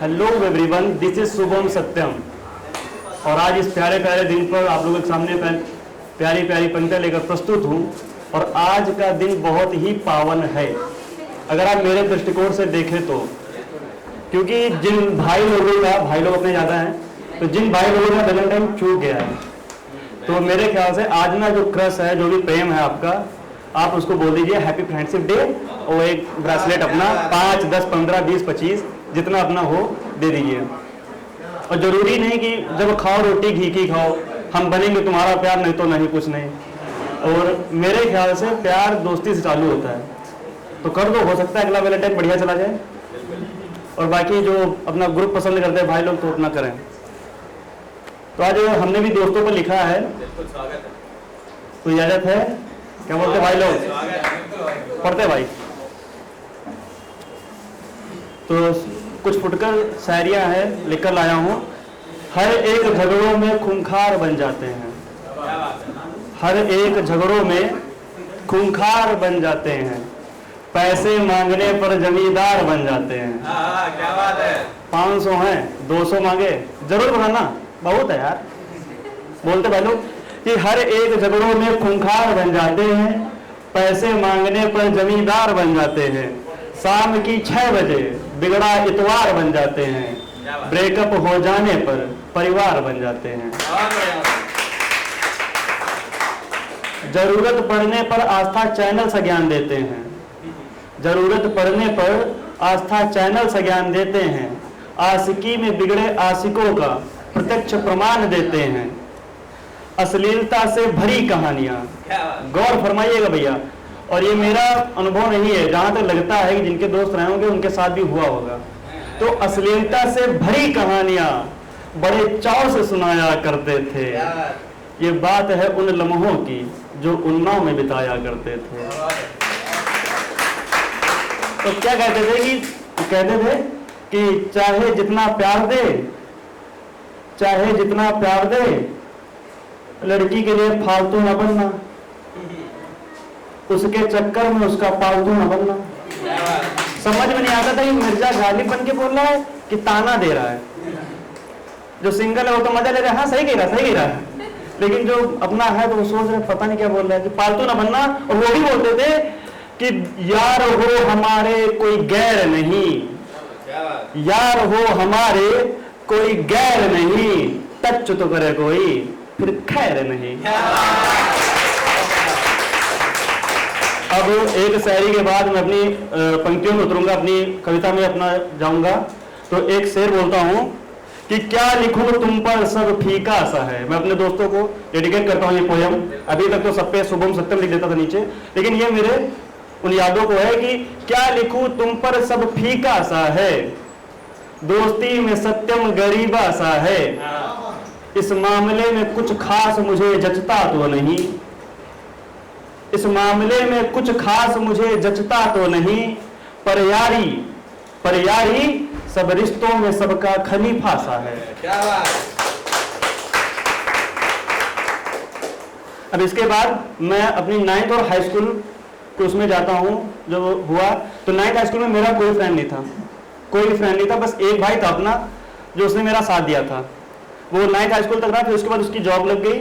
Hello everyone, this is Shubham Satyam. और आज इस प्यारे प्यारे दिन पर आप लोगों के सामने प्यारी प्यारी पंक्तियाँ लेकर प्रस्तुत हूँ। और आज का दिन बहुत ही पावन है अगर आप मेरे दृष्टिकोण से देखें तो, क्योंकि जिन भाई लोग अपने ज़्यादा हैं, तो जिन भाई लोगों का वैलेंटाइन चूक गया है, तो मेरे ख्याल से आज ना जो क्रश है, जो भी प्रेम है आपका, आप उसको बोल दीजिए हैप्पी फ्रेंडशिप डे। और एक ब्रेसलेट अपना 5, 10, 15, 20, 25 जितना अपना हो दे दीजिए। और जरूरी नहीं कि जब खाओ रोटी घी की खाओ, हम बनेंगे तुम्हारा प्यार, नहीं तो नहीं, कुछ नहीं। और मेरे ख्याल से प्यार दोस्ती से चालू होता है, तो कर दो, हो सकता है अगला वैलेंटाइन बढ़िया चला जाए। और बाकी जो अपना ग्रुप पसंद करते हैं भाई लोग, तो अपना करें। तो आज हमने भी दोस्तों पर लिखा है, तो इजाजत है, क्या बोलते भाई लोग, पढ़ते भाई। तो कुछ फुटकर शायरियां हैं लिखकर लाया हूं। हर एक झगड़ों में खूंखार बन जाते हैं, हर एक झगड़ों में खूंखार बन जाते हैं, पैसे मांगने पर जमींदार बन जाते हैं। क्या बात है। 500 हैं, 200 मांगे, जरूर बनाना, बहुत है यार। बोलते भाई लोग कि हर एक झगड़ों में खूंखार बन जाते हैं, पैसे मांगने पर जमींदार बन जाते हैं, शाम की 6 बजे बिगड़ा इतवार बन जाते हैं, ब्रेकअप हो जाने पर परिवार बन जाते हैं। जरूरत पड़ने पर आस्था चैनल से ज्ञान देते हैं, जरूरत पड़ने पर आस्था चैनल से ज्ञान देते हैं, आशिकी में बिगड़े आशिकों का प्रत्यक्ष प्रमाण देते हैं, अश्लीलता से भरी कहानियां, गौर फरमाइएगा भैया। और ये मेरा अनुभव नहीं है, जहां तक लगता है कि जिनके दोस्त रहे होंगे उनके साथ भी हुआ होगा। तो अश्लीलता से भरी कहानियां बड़े चाव से सुनाया करते थे, ये बात है उन लम्हों की जो उन्नाव में बिताया करते थे। तो क्या कहते थे कि चाहे जितना प्यार दे, चाहे जितना प्यार दे, लड़की के लिए फालतू न बनना, उसके चक्कर में उसका पालतू न बनना। समझ में नहीं आता था कि मिर्जा गालिब बन के बोल रहा है कि ताना दे रहा है। जो सिंगल है वो तो मजा ले रहा है, हाँ सही कह रहा है, लेकिन जो अपना है तो वो सोच रहे पता नहीं क्या बोल रहा है कि पालतू न बनना। और वो भी बोलते थे कि यार हो हमारे कोई गैर नहीं, यार हो हमारे कोई गैर नहीं, टच तो करे कोई फिर खैर नहीं। अब एक शायरी के बाद मैं अपनी पंक्तियों में उतरूंगा, अपनी कविता में अपना जाऊंगा। तो एक शेर बोलता हूं कि क्या लिखूं तुम पर सब फीका सा है। मैं अपने दोस्तों को डेडिकेट करता हूं ये पोयम। अभी तक तो सब पे शुभम सत्यम लिख देता था नीचे, लेकिन ये मेरे उन यादों को है कि क्या लिखूं तुम पर सब फीका सा है, दोस्ती में सत्यम गरीबा सा है, इस मामले में कुछ खास मुझे जचता तो नहीं, इस मामले में कुछ खास मुझे जचता तो नहीं, पर यारी सब रिश्तों में सबका खलीफा सा है। क्या बात। अब इसके बाद मैं अपनी 9th और हाई स्कूल को उसमें जाता हूं। जब हुआ तो 9th हाई स्कूल में मेरा कोई फ्रेंड नहीं था, कोई भी फ्रेंड नहीं था, बस एक भाई था अपना जो उसने मेरा साथ दिया था। वो 9th हाई स्कूल तक रहा, फिर उसके बाद उसकी जॉब लग गई,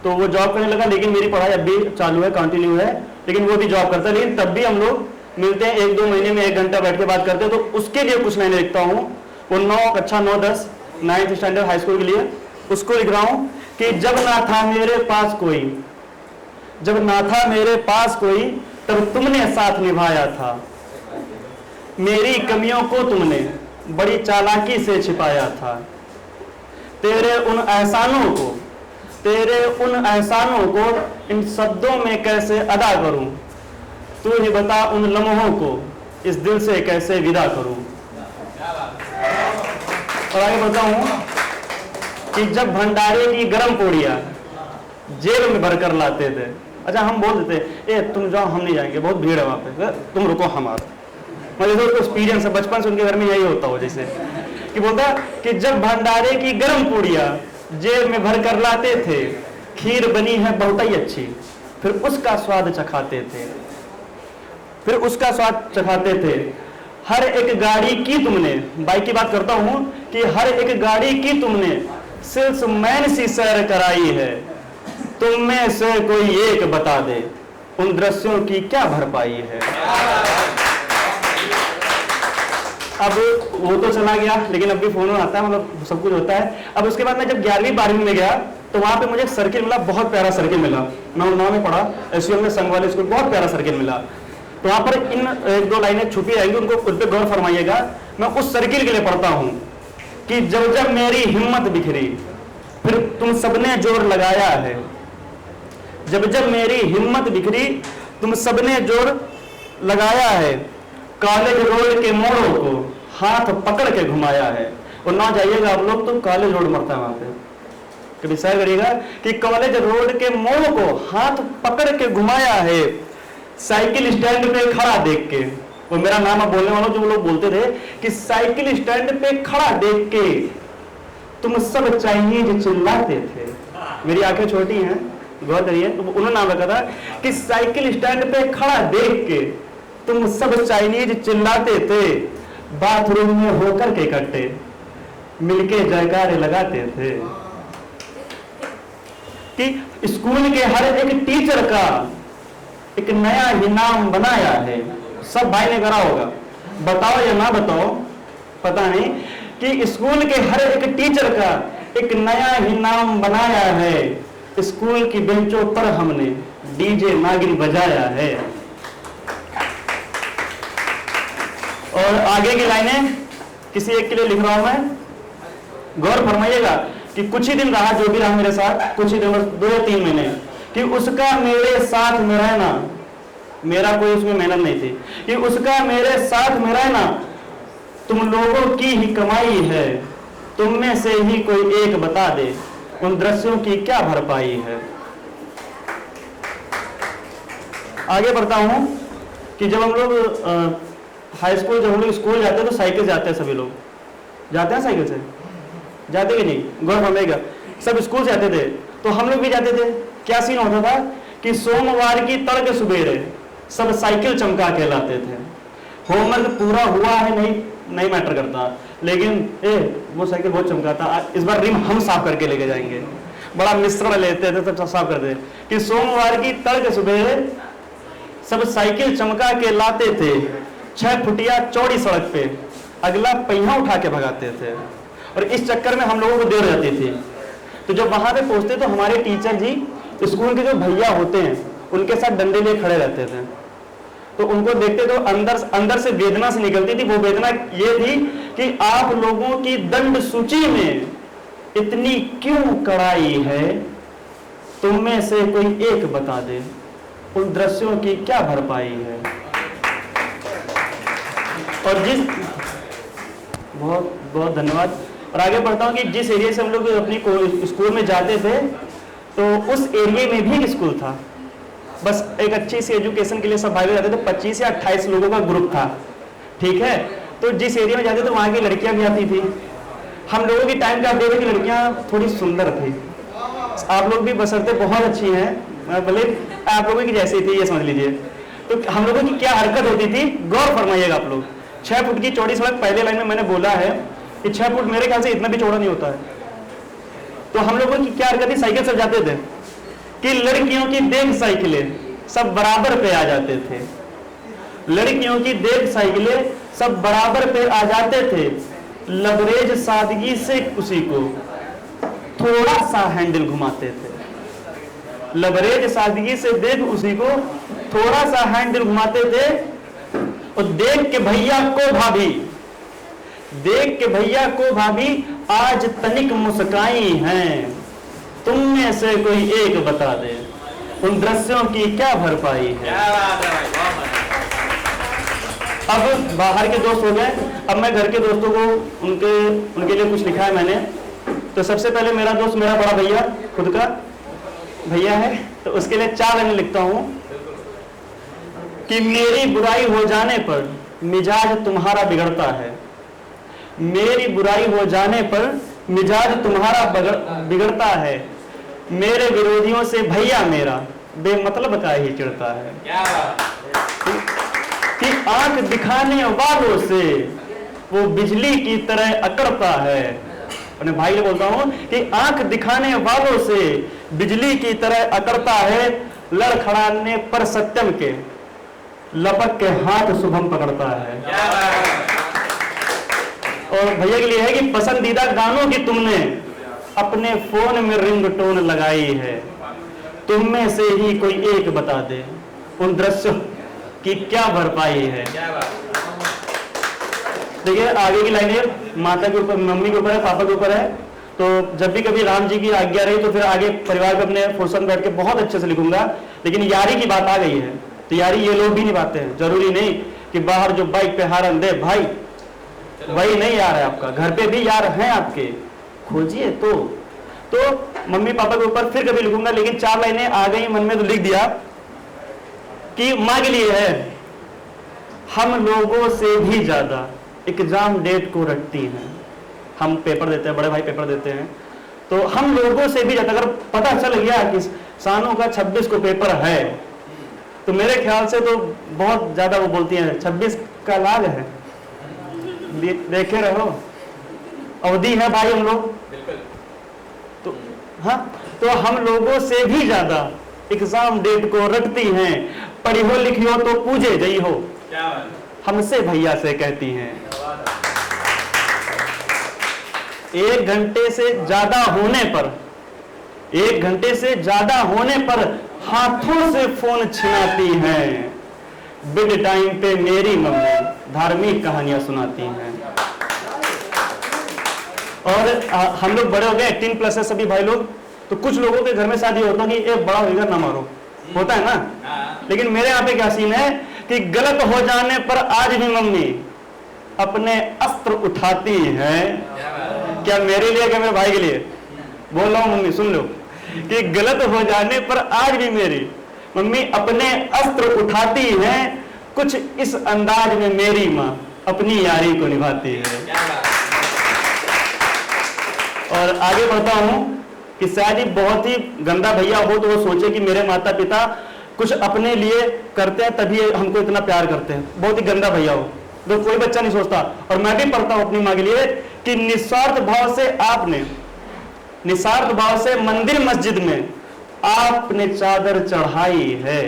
तो वो जॉब करने लगा। लेकिन मेरी पढ़ाई अब भी चालू है, कंटिन्यू है, लेकिन वो भी जॉब करता है। लेकिन तब भी हम लोग मिलते हैं, 1-2 महीने में 1 घंटा बैठ के बात करते हैं। तो उसके लिए कुछ लाइनें लिखता हूँ। वो 9, 10 9th स्टैंडर्ड हाई स्कूल के लिए उसको लिख रहा हूँ कि जब ना था मेरे पास कोई, जब ना था मेरे पास कोई, तब तुमने साथ निभाया था, मेरी कमियों को तुमने बड़ी चालाकी से छिपाया था, तेरे उन एहसानों को इन शब्दों में कैसे अदा करूं, तू ही बता उन लम्हों को इस दिल से कैसे विदा करूं। और आगे बताऊं कि जब भंडारे की गर्म पूड़ियां जेब में भरकर लाते थे, अच्छा हम बोल देते ए तुम जाओ हम नहीं जाएंगे, बहुत भीड़ है वहां पे, तुम रुको हमारा। मतलब तो एक्सपीरियंस है, बचपन से उनके घर में यही होता हो, जैसे कि बोलता कि जब भंडारे की गर्म पूड़ियां जेब में भर कर लाते थे, खीर बनी है बहुत ही अच्छी, फिर उसका स्वाद चखाते थे, हर एक गाड़ी की तुमने, बाइक की बात करता हूं, कि हर एक गाड़ी की तुमने सेल्समैन सी सैर कराई है, तुम में से कोई एक बता दे उन दृश्यों की क्या भरपाई है। अब वो तो चला गया, लेकिन अब भी फोन आता है, मतलब सब कुछ होता है। अब उसके बाद मैं जब 11वीं 12वीं में गया तो वहां पे मुझे एक सर्किल मिला, बहुत प्यारा सर्किल मिला। मैं उन्नाव में पढ़ा, एसयूएम में संघ वाले स्कूल, बहुत प्यारा सर्किल मिला। तो वहां पर इन एक दो लाइनें छुपी रहेंगी, उनको उन पे गौर फरमाइएगा। मैं उस सर्किल के लिए पढ़ता हूं कि जब जब मेरी हिम्मत बिखरी फिर तुम सबने जोर लगाया है, जब जब मेरी हिम्मत बिखरी तुम सबने जोर लगाया है, कॉलेज रोड के मोड़ों को हाथ पकड़ के घुमाया है। और ना जाइएगा आप लोग तो कॉलेज रोड मरता है वहां पे, कभी सैर करिएगा कि कॉलेज रोड के मोड़ को हाथ पकड़ के घुमाया है, साइकिल स्टैंड पे खड़ा देख के। वो मेरा नाम अब बोलने वालों जो वो लोग बोलते थे कि साइकिल स्टैंड पे खड़ा देख के तुम सब चाइनीज चिल्लाते थे। मेरी आंखें छोटी हैं, गौर करिए, तो उन्होंने नाम रखा था कि साइकिल स्टैंड पे खड़ा देख के तुम सब चाइनीज चिल्लाते थे, बाथरूम में होकर के इकट्ठे मिलके जयकारे लगाते थे। कि स्कूल के हर एक टीचर का एक नया ही नाम बनाया है। सब भाई ने करा होगा, बताओ या ना बताओ पता नहीं, कि स्कूल के हर एक टीचर का एक नया ही नाम बनाया है। स्कूल की बेंचों पर हमने डीजे नागिन बजाया है। और आगे की लाइनें किसी एक के लिए लिख रहा हूं मैं, गौर फरमाइएगा कि कुछ ही दिन रहा, जो भी रहा मेरे साथ, कुछ ही दिन, 2 या 3 महीने, कि उसका मेरे साथ में रहना, मेरा कोई उसमें मेहनत नहीं थी, कि उसका मेरे साथ में रहना तुम लोगों की ही कमाई है, तुम में से ही कोई एक बता दे उन दृश्यों की क्या भरपाई है। आगे बढ़ता हूं कि जब हम लोग हाई स्कूल, जब हम लोग स्कूल जाते हैं तो साइकिल जाते हैं, सभी लोग जाते हैं साइकिल से, जाते कि नहीं, गौर फरमाइएगा। सब स्कूल जाते थे तो हम लोग भी जाते थे। क्या सीन होता था कि सोमवार की तड़के सुबेरे सब साइकिल चमका के लाते थे। होमवर्क पूरा हुआ है नहीं मैटर करता, लेकिन वो साइकिल बहुत चमकाता, इस बार रिम हम साफ करके लेके जाएंगे। बड़ा मिश्रण लेते थे, सब साफ करते थे कि सोमवार की तड़के सुबेरे सब साइकिल चमका के लाते थे। 6 फुटिया चौड़ी सड़क पे अगला पहिया उठा के भगाते थे, और इस चक्कर में हम लोगों को देर हो जाती थी। तो जब वहां पे पहुंचते तो हमारे टीचर जी, स्कूल के जो भैया होते हैं, उनके साथ डंडे लिए खड़े रहते थे। तो उनको देखते तो अंदर से वेदना से निकलती थी। वो वेदना ये थी कि आप लोगों की दंड सूची में इतनी क्यों कड़ाई है, तुम में से कोई एक बता दे उन दृश्यों की क्या भरपाई है। और बहुत बहुत धन्यवाद। और आगे बढ़ता हूं कि जिस एरिया से हम लोग अपनी स्कूल में जाते थे तो उस एरिया में भी एक स्कूल था। बस एक अच्छी सी एजुकेशन के लिए सब भाई जाते थे। 25 या 28 लोगों का ग्रुप था, ठीक है। तो जिस एरिया में जाते थे वहां की लड़कियां भी आती थी। हम लोगों की टाइम का आप देखो कि लड़कियां थोड़ी सुंदर थी। आप लोग भी बसरते बहुत अच्छी हैं, भले आप लोगों की जैसी थी, ये समझ लीजिए। तो हम लोगों की क्या हरकत होती थी, गौर फरमाइएगा आप लोग। 6 फुट की चौड़ी सड़क, पहले लाइन में मैंने बोला है कि 6 फुट मेरे ख्याल से इतना भी चौड़ा नहीं होता है। तो हम लोगों की क्या हरकत थी, साइकिल से जाते थे कि लड़कियों की देख साइकिलें सब बराबर पे आ जाते थे। लड़कियों की देख साइकिलें सब बराबर पे आ जाते थे। लबरेज सादगी से उसी को थोड़ा सा हैंडल घुमाते थे। लबरेज सादगी से देख उसी को थोड़ा सा हैंडल घुमाते थे। और देख के भैया को भाभी आज तनिक मुस्काई हैं, तुम में से कोई एक बता दे उन दृश्यों की क्या भरपाई है। अब बाहर के दोस्त हो गए, अब मैं घर के दोस्तों को उनके लिए कुछ लिखा है मैंने। तो सबसे पहले मेरा दोस्त, मेरा बड़ा भैया, खुद का भैया है, तो उसके लिए 4 लाइन लिखता हूं कि मेरी बुराई हो जाने पर मिजाज तुम्हारा बिगड़ता है। मेरी बुराई हो जाने पर मिजाज तुम्हारा बिगड़ता है। मेरे विरोधियों से भैया मेरा बेमतलब का ही चिढ़ता है। कि आंख दिखाने वालों से वो बिजली की तरह अकड़ता है। अपने भाई को बोलता हूं कि आंख दिखाने वालों से बिजली की तरह अकड़ता है, लड़खड़ाने पर सत्यम के लपक के हाथ शुभम पकड़ता है। और भैया के लिए है कि पसंदीदा गानों की तुमने अपने फोन में रिंगटोन लगाई है, तुम में से ही कोई एक बता दे उन दृश्यों की क्या भरपाई है। देखिए आगे की लाइनें माता के ऊपर, मम्मी के ऊपर है, पापा के ऊपर है। तो जब भी कभी राम जी की आज्ञा रही तो फिर आगे परिवार में अपने फुर्सत में बैठ के बहुत अच्छे से लिखूंगा। लेकिन यारी की बात आ गई है तो यारी ये लोग भी निभाते हैं। जरूरी नहीं कि बाहर जो बाइक पे हारन दे भाई वही नहीं यार है आपका, घर पे भी यार हैं आपके, खोजिए। तो मम्मी पापा के ऊपर फिर कभी लिखूंगा, लेकिन 4 लाइनें आ गई मन में तो लिख दिया कि मां के लिए है। हम लोगों से भी ज्यादा एग्जाम डेट को रटती हैं। हम पेपर देते हैं, बड़े भाई पेपर देते हैं, तो हम लोगों से भी ज्यादा अगर पता चल गया कि सानू का 26 को पेपर है तो मेरे ख्याल से तो बहुत ज्यादा वो बोलती हैं 26 का लाग है, देखे रहो अवधि है भाई हम लोग। तो हाँ, तो हम लोगों से भी ज्यादा एग्जाम डेट को रटती हैं, पढ़ी हो लिखी हो तो पूजे जई हो, हमसे भैया से कहती हैं। 1 घंटे से ज्यादा होने पर, 1 घंटे से ज्यादा होने पर हाथों से फोन छिनाती हैं, बिड टाइम पे मेरी मम्मी धार्मिक कहानियां सुनाती हैं। और हम लोग बड़े हो गए, 18+ है सभी भाई लोग, तो कुछ लोगों के घर में शादी होता है कि बड़ा होगा ना मारो, होता है ना। लेकिन मेरे यहाँ पे क्या सीन है कि गलत हो जाने पर आज भी मम्मी अपने अस्त्र उठाती है। क्या मेरे लिए, क्या मेरे भाई के लिए बोल रहा हूं, मम्मी सुन लो, कि गलत हो जाने पर आज भी मेरी मम्मी अपने अस्त्र उठाती है, कुछ इस अंदाज में मेरी माँ अपनी यारी को निभाती है। और आगे बढ़ता हूं कि शायद ही बहुत ही गंदा भैया हो तो वो सोचे कि मेरे माता पिता कुछ अपने लिए करते हैं तभी हमको इतना प्यार करते हैं। बहुत ही गंदा भैया हो तो कोई बच्चा नहीं सोचता। और मैं भी पढ़ता हूं अपनी माँ के लिए कि निस्वार्थ भाव से आपने, निस्वार्थ भाव से मंदिर मस्जिद में आपने चादर चढ़ाई है।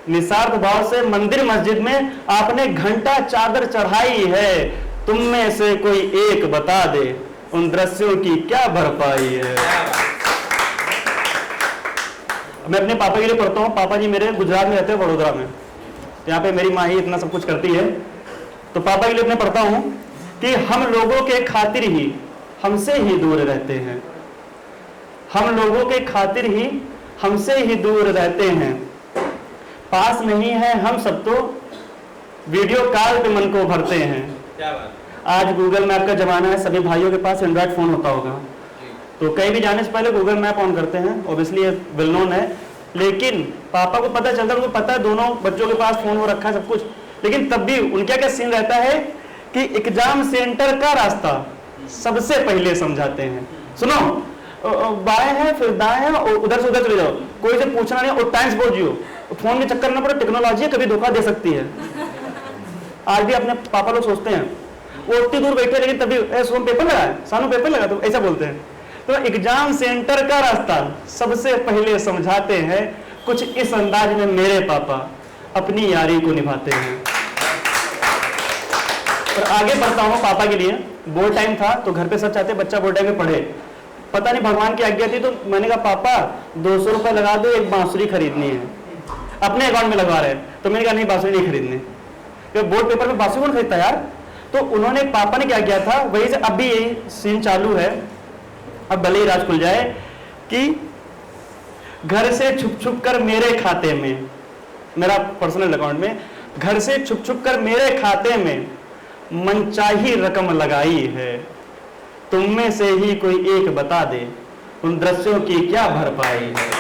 निस्वार्थ भाव से मंदिर मस्जिद में आपने घंटा चादर चढ़ाई है, तुम में से कोई एक बता दे उन दृश्यों की क्या भरपाई है। मैं अपने पापा के लिए पढ़ता हूँ। पापा जी मेरे गुजरात में रहते हैं, वडोदरा में। यहाँ पे मेरी माँ ही इतना सब कुछ करती है। तो पापा के लिए अपने पढ़ता हूँ कि हम लोगों के खातिर ही हमसे ही दूर रहते हैं, हम लोगों के खातिर ही हमसे ही दूर रहते हैं, पास नहीं है हम सब तो वीडियो कॉल पे मन को भरते हैं। क्या बात। आज गूगल मैप का जमाना है, सभी भाइयों के पास एंड्रॉइड फोन होता होगा, तो कहीं भी जाने से पहले गूगल मैप ऑन करते हैं। ऑब्वियसली ये वेल नोन है, लेकिन पापा को पता चलता है, उनको पता है दोनों बच्चों के पास फोन हो रखा है सब कुछ, लेकिन तब भी उनका क्या सीन रहता है कि एग्जाम सेंटर का रास्ता सबसे पहले समझाते हैं। सुनो, बाएं है फिर दाएं है और उधर से उधर चले जाओ, कोई से पूछना नहीं और टाइम्स पहुंच जियो, फोन के चक्कर में पड़े, टेक्नोलॉजी कभी धोखा दे सकती है। आज भी अपने पापा लोग सोचते हैं, वो उतनी दूर बैठे लेकिन तभी सोम पेपर लगा है, सानू पेपर लगा, तो ऐसा बोलते हैं। तो एग्जाम सेंटर का रास्ता सबसे पहले समझाते हैं, कुछ इस अंदाज में मेरे पापा अपनी यारी को निभाते हैं। और आगे बढ़ता हूँ पापा के लिए। बोर्ड टाइम था तो घर पे सब चाहते बच्चा बोर्ड टाइम में पढ़े, पता नहीं भगवान की आज्ञा थी तो मैंने कहा पापा 200 रुपए लगा दो, एक बांसुरी खरीदनी है। अपने अकाउंट में लगवा रहे हैं, तो मैंने कहा नहीं बांसुरी नहीं खरीदनी, क्योंकि बोर्ड पेपर में बांसुरी कौन खरीदता यार। तो उन्होंने, पापा ने क्या किया था, वही से अभी यही सीन चालू है, अब भले ही राज खुल जाए, कि घर से छुप छुप कर मेरे खाते में, मेरा पर्सनल अकाउंट में, घर से छुप छुप कर मेरे खाते में मनचाही रकम लगाई है, तुम में से ही कोई एक बता दे उन दृश्यों की क्या भरपाई है।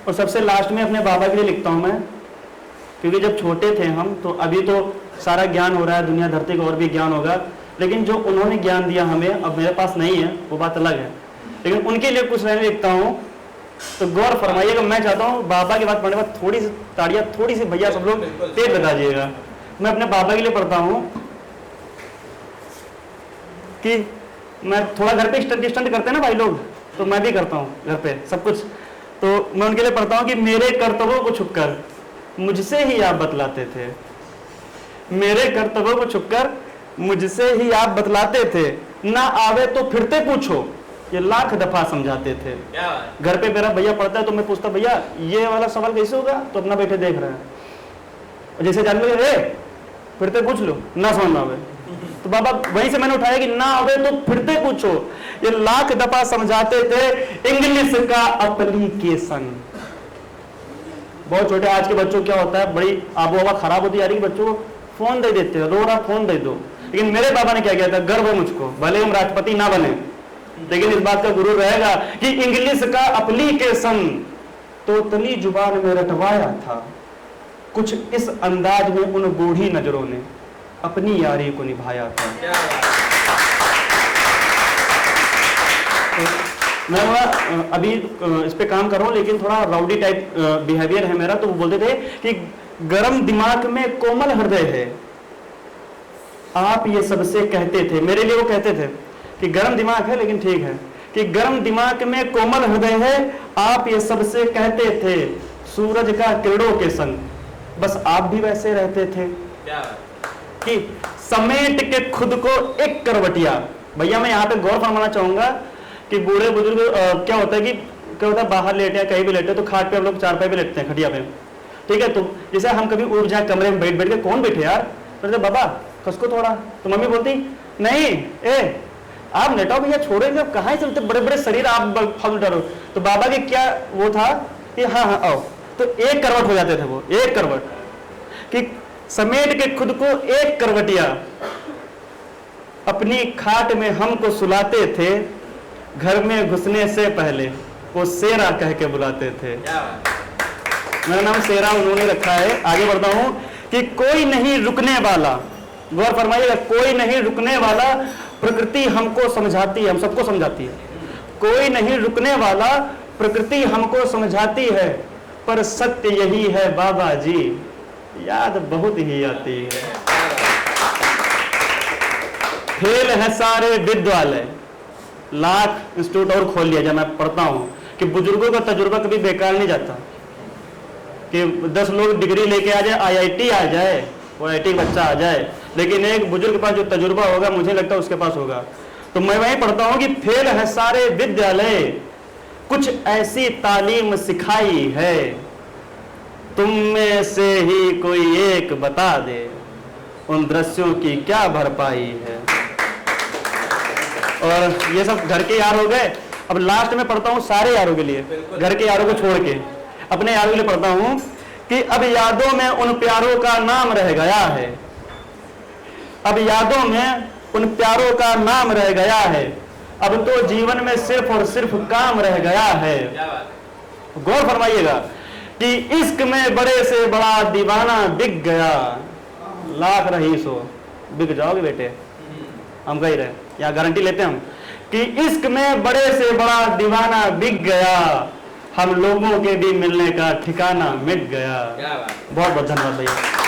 और सबसे लास्ट में अपने बाबा के लिए लिखता हूं मैं, क्योंकि जब छोटे थे हम, तो अभी तो सारा ज्ञान हो रहा है, दुनिया धरती का और भी ज्ञान होगा, लेकिन जो उन्होंने ज्ञान दिया हमें, अब मेरे पास नहीं है, वो बात अलग है, लेकिन उनके लिए कुछ लाइनें लिखता हूं तो गौर फरमाइएगा, मैं चाहता हूँ बाबा की बात पढ़ने के बाद थोड़ी सी ताड़ियाँ, थोड़ी सी भैया सब लोग तेज बताइएगा। मैं अपने बाबा के लिए पढ़ता हूँ कि मैं थोड़ा घर पे स्टंट करते हैं ना भाई लोग, तो मैं भी करता हूँ घर पे सब कुछ। तो मैं उनके लिए पढ़ता हूँ कि मेरे कर्तव्यों को छुपकर मुझसे ही आप बतलाते थे, मेरे कर्तव्यों को छुपकर मुझसे ही आप बतलाते थे, ना आवे तो फिरते पूछो, ये लाख दफा समझाते थे। घर पे मेरा भैया पढ़ता है तो मैं पूछता, भैया ये वाला सवाल कैसे होगा, तो अपना बैठे देख रहा है, जैसे जान लो फिरते पूछ लो, ना समझ में आवे तो बाबा वहीं से मैंने उठाया कि ना आवे तो फिरते पूछो, ये लाख दफा समझाते थे, इंग्लिश का एप्लीकेशन। बहुत छोटे आज के बच्चों क्या होता है, बड़ी आबो हवा खराब होती जा रही है, बच्चों को फोन दे देते हैं, रो रहा फोन दे दो। लेकिन मेरे बाबा ने क्या किया था, गर्व है मुझको, भले हम राष्ट्रपति ना बने लेकिन इस बात का गुरूर रहेगा कि इंग्लिश का एप्लीकेशन तो तली जुबान में रटवाया था, कुछ इस अंदाज में उन बूढ़ी नजरों ने अपनी यारी को निभाया था। तो मैं अभी इस पे काम कर रहा हूं, लेकिन थोड़ा राउडी टाइप बिहेवियर है मेरा। तो वो बोलते थे कि गरम दिमाग में कोमल हृदय है, आप ये सबसे कहते थे, मेरे लिए वो कहते थे कि गरम दिमाग है लेकिन ठीक है, कि गरम दिमाग में कोमल हृदय है, आप ये सबसे कहते थे, सूरज का किरणों के संग बस आप भी वैसे रहते थे कि समेट के खुद को एक करवटिया। भैया मैं यहाँ पे गौर फरमाना चाहूंगा कि बूढ़े बुजुर्ग क्या होता है कि क्या होता है, बाहर लेटे या कहीं भी लेटे तो खाट पे हम लोग चारपाई पे लेटते हैं, खटिया पे, ठीक है। तो जैसे हम कभी उठ जाए कमरे में बैठ के, कौन बैठे यार, तो बाबा कसको थोड़ा, तो मम्मी बोलती नहीं आप लेटाओ भैया, छोड़ो जब कहाँ चलते बड़े बड़े शरीर आप फालतू डरो। तो बाबा की क्या वो था कि हाँ आओ, तो एक करवट हो जाते थे, वो एक करवट कि समेट के खुद को एक करवटिया, अपनी खाट में हमको सुलाते थे, घर में घुसने से पहले वो शेरा कह के बुलाते थे। मेरा नाम शेरा उन्होंने रखा है। आगे बढ़ता हूं कि कोई नहीं रुकने वाला, गौर फरमाइएगा, कोई नहीं रुकने वाला, प्रकृति हमको समझाती है, हम सबको समझाती है, कोई नहीं रुकने वाला, प्रकृति हमको समझाती है, पर सत्य यही है बाबा जी, याद बहुत ही आती है। फेल है सारे विद्यालय, लाख इंस्टीट्यूट और खोल लिया जाए। मैं पढ़ता हूं कि बुजुर्गों का तजुर्बा कभी बेकार नहीं जाता, कि 10 लोग डिग्री लेके आ जाए, IIT आ जाए, वो IIT बच्चा आ जाए, लेकिन एक बुजुर्ग के पास जो तजुर्बा होगा मुझे लगता है उसके पास होगा। तो मैं वहीं पढ़ता हूं कि फेल है सारे विद्यालय, कुछ ऐसी तालीम सिखाई है, तुम में से ही कोई एक बता दे, उन दृश्यों की क्या भरपाई है। और ये सब घर के यार हो गए। अब लास्ट में पढ़ता हूं सारे यारों के लिए, घर के यारों को छोड़ के अपने यारों के लिए पढ़ता हूं कि अब यादों में उन प्यारों का नाम रह गया है, अब यादों में उन प्यारों का नाम रह गया है, अब तो जीवन में सिर्फ और सिर्फ काम रह गया है। गौर फरमाइएगा कि इश्क में बड़े से बड़ा दीवाना बिक गया, लाख रईस हो बिक जाओगे बेटे, हम कह रहे यहाँ गारंटी लेते हैं हम कि इश्क में बड़े से बड़ा दीवाना बिक गया, हम लोगों के भी मिलने का ठिकाना मिट गया। बहुत बहुत धन्यवाद भैया।